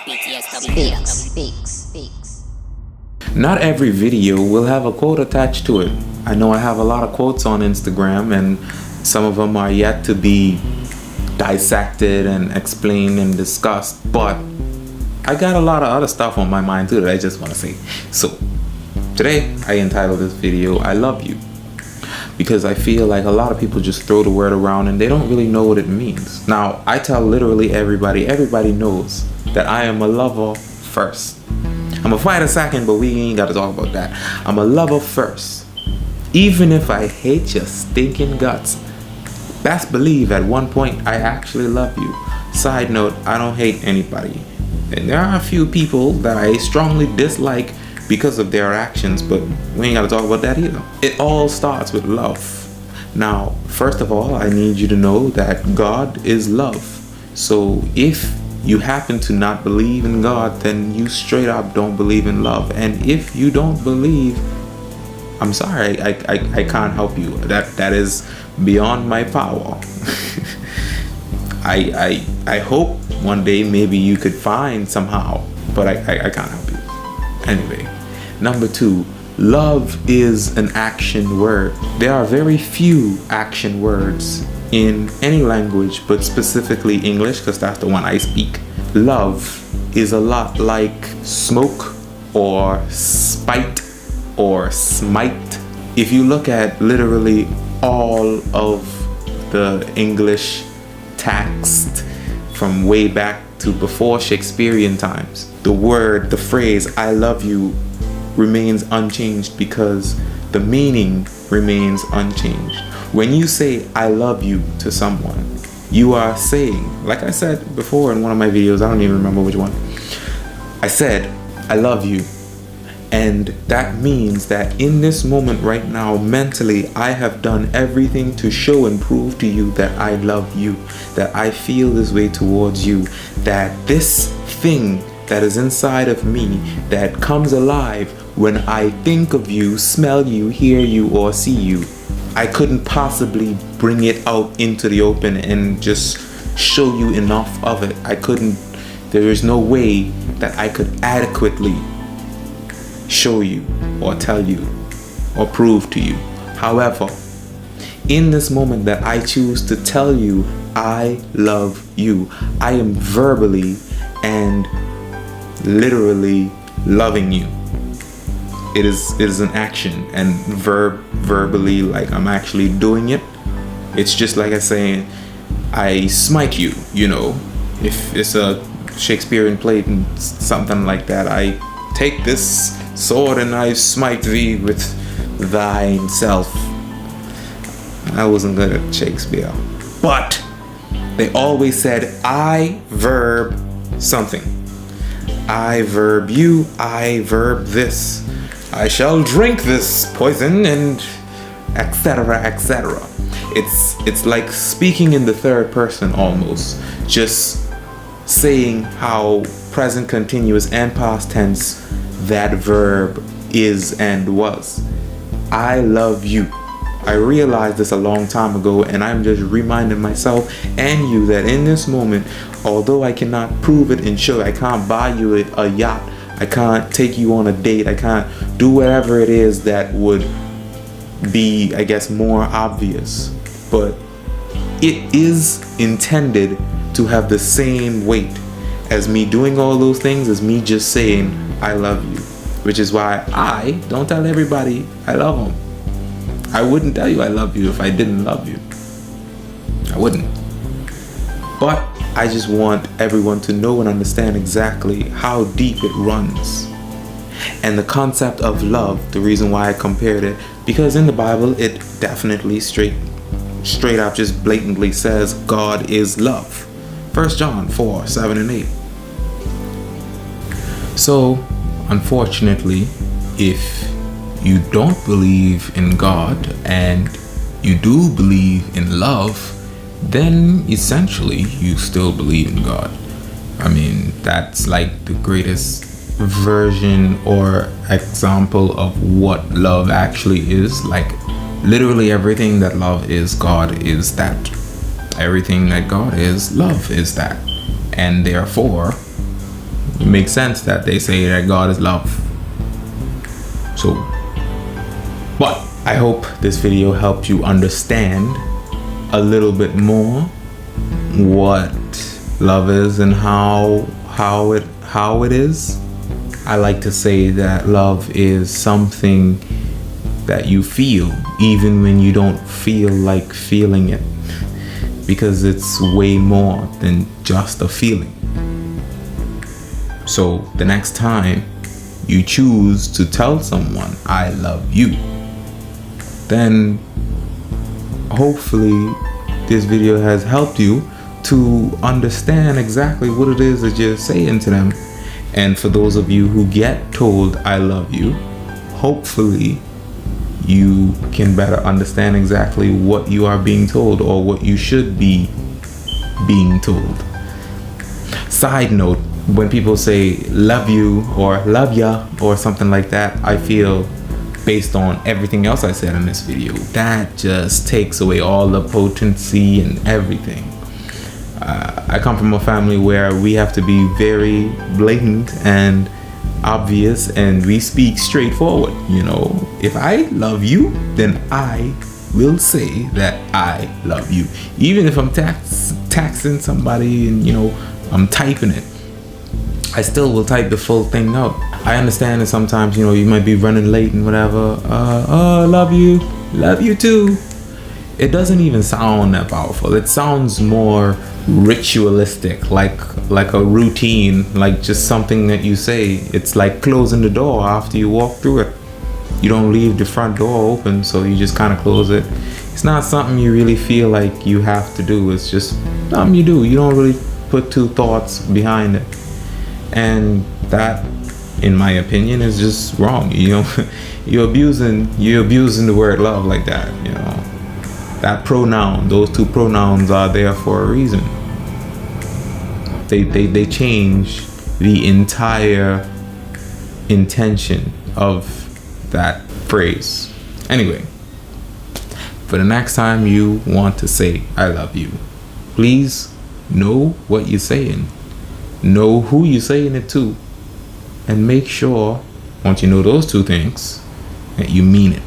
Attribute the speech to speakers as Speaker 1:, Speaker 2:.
Speaker 1: BTSW.
Speaker 2: Not every video will have a quote attached to it. I know I have a lot of quotes on Instagram, and some of them are yet to be dissected and explained and discussed, but I got a lot of other stuff on my mind too that I just want to say. So today I entitled this video I Love You, because I feel like a lot of people just throw the word around and they don't really know what it means. Now, I tell literally everybody knows that I am a lover first. I'm a fighter second, but we ain't got to talk about that. I'm a lover first. Even if I hate your stinking guts, best believe at one point I actually love you. Side note, I don't hate anybody. And there are a few people that I strongly dislike because of their actions, but we ain't got to talk about that either. It all starts with love. Now, first of all, I need you to know that God is love. So if you happen to not believe in God, then you straight up don't believe in love. And if you don't believe, I'm sorry, I can't help you. That is beyond my power. I hope one day maybe you could find somehow, but I can't help you. Anyway, number 2, love is an action word. There are very few action words in any language, but specifically English, because that's the one I speak. Love is a lot like smoke or spite or smite. If you look at literally all of the English text from way back to before Shakespearean times, the phrase I love you remains unchanged because the meaning remains unchanged. When you say I love you to someone, you are saying, like I said before in one of my videos, I don't even remember which one, I said I love you. And that means that in this moment right now, mentally, I have done everything to show and prove to you that I love you, that I feel this way towards you, that this thing that is inside of me that comes alive when I think of you, smell you, hear you, or see you, I couldn't possibly bring it out into the open and just show you enough of it. There is no way that I could adequately show you or tell you or prove to you. However, in this moment that I choose to tell you I love you, I am verbally and literally loving you. It is an action, and verbally, like I'm actually doing it. It's just like I saying I smite you, you know. If it's a Shakespearean play and something like that, I take this sword and I smite thee with thine self. I wasn't good at Shakespeare, but they always said I verb something. I verb you, I verb this. I shall drink this poison, and etc., etc. It's like speaking in the third person almost, just saying how present continuous and past tense that verb is and was. I love you. I realized this a long time ago, and I'm just reminding myself and you that in this moment, although I cannot prove it and show, I can't buy you a yacht, I can't take you on a date, I can't do whatever it is that would be, I guess, more obvious, but it is intended to have the same weight as me doing all those things, as me just saying I love you, which is why I don't tell everybody I love them. I wouldn't tell you I love you if I didn't love you. I wouldn't. But I just want everyone to know and understand exactly how deep it runs. And the concept of love, the reason why I compared it, because in the Bible it definitely straight up just blatantly says God is love. 1 John 4, 7 and 8. So, unfortunately, if you don't believe in God and you do believe in love, then essentially you still believe in God. I mean, that's like the greatest version or example of what love actually is. Like, literally everything that love is, God is that. Everything that God is, love is that. And therefore, it makes sense that they say that God is love. So, but I hope this video helped you understand a little bit more what love is and how it is. I like to say that love is something that you feel even when you don't feel like feeling it, because it's way more than just a feeling. So the next time you choose to tell someone I love you, then hopefully this video has helped you to understand exactly what it is that you're saying to them. And for those of you who get told I love you, hopefully you can better understand exactly what you are being told or what you should be being told. Side note, when people say love you or love ya or something like that, I feel, based on everything else I said in this video, that just takes away all the potency and everything. I come from a family where we have to be very blatant and obvious, and we speak straightforward. You know, if I love you, then I will say that I love you, even if I'm taxing somebody and, you know, I'm typing it, I still will type the full thing out. I understand that sometimes, you know, you might be running late and whatever. Oh, love you too. It doesn't even sound that powerful. It sounds more ritualistic, like a routine, like just something that you say. It's like closing the door after you walk through it. You don't leave the front door open, so you just kind of close it. It's not something you really feel like you have to do. It's just something you do. You don't really put two thoughts behind it. And that, in my opinion, is just wrong. You know, you're abusing the word love like that. You know, that pronoun, those two pronouns are there for a reason. They change the entire intention of that phrase. Anyway, for the next time you want to say I love you, please know what you're saying, know who you're saying it to, and make sure, once you know those two things, that you mean it.